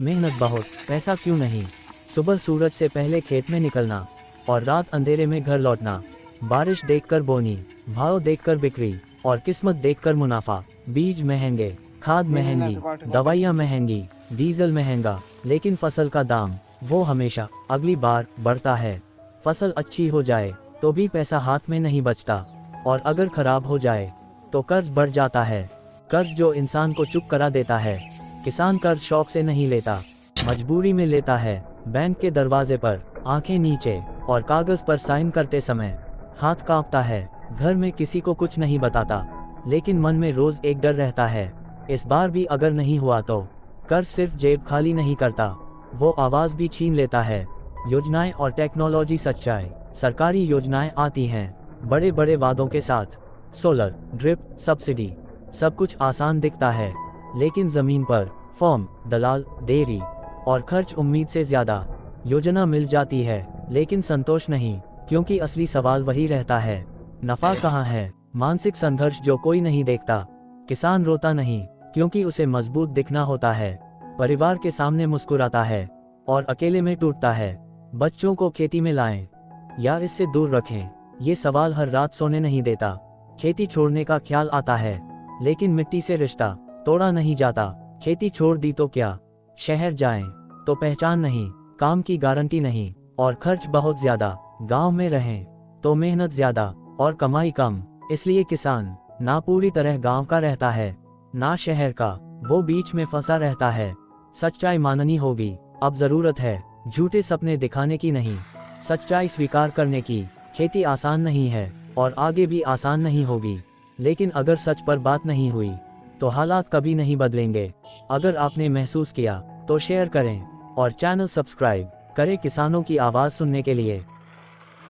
मेहनत बहुत, पैसा क्यों नहीं। सुबह सूरज से पहले खेत में निकलना और रात अंधेरे में घर लौटना। बारिश देखकर बोनी, भाव देखकर बिक्री और किस्मत देखकर मुनाफा। बीज महंगे, खाद महंगी, दवाइयाँ महंगी, डीजल महंगा, लेकिन फसल का दाम वो हमेशा अगली बार बढ़ता है। फसल अच्छी हो जाए तो भी पैसा हाथ में नहीं बचता, और अगर खराब हो जाए तो कर्ज बढ़ जाता है। कर्ज जो इंसान को चुप करा देता है। किसान कर्ज शौक से नहीं लेता, मजबूरी में लेता है। बैंक के दरवाजे पर आंखें नीचे और कागज पर साइन करते समय हाथ कांपता है। घर में किसी को कुछ नहीं बताता, लेकिन मन में रोज एक डर रहता है, इस बार भी अगर नहीं हुआ तो। कर्ज सिर्फ जेब खाली नहीं करता, वो आवाज भी छीन लेता है। योजनाएं और टेक्नोलॉजी सच्चाई। सरकारी योजनाएं आती हैं बड़े बड़े वादों के साथ, सोलर, ड्रिप, सब्सिडी, सब कुछ आसान दिखता है, लेकिन जमीन पर फॉर्म, दलाल, देरी और खर्च उम्मीद से ज्यादा। योजना मिल जाती है लेकिन संतोष नहीं, क्योंकि असली सवाल वही रहता है, नफा कहाँ है। मानसिक संघर्ष जो कोई नहीं देखता। किसान रोता नहीं क्योंकि उसे मजबूत दिखना होता है, परिवार के सामने मुस्कुराता है और अकेले में टूटता है। बच्चों को खेती में लाएं या इससे दूर रखें, ये सवाल हर रात सोने नहीं देता। खेती छोड़ने का ख्याल आता है, लेकिन मिट्टी से रिश्ता तोड़ा नहीं जाता। खेती छोड़ दी तो क्या, शहर जाएं तो पहचान नहीं, काम की गारंटी नहीं और खर्च बहुत ज्यादा। गांव में रहें तो मेहनत ज्यादा और कमाई कम। इसलिए किसान ना पूरी तरह गांव का रहता है ना शहर का, वो बीच में फंसा रहता है। सच्चाई माननी होगी, अब जरूरत है झूठे सपने दिखाने की नहीं, सच्चाई स्वीकार करने की। खेती आसान नहीं है और आगे भी आसान नहीं होगी, लेकिन अगर सच पर बात नहीं हुई तो हालात कभी नहीं बदलेंगे। अगर आपने महसूस किया तो शेयर करें और चैनल सब्सक्राइब करें किसानों की आवाज़ सुनने के लिए।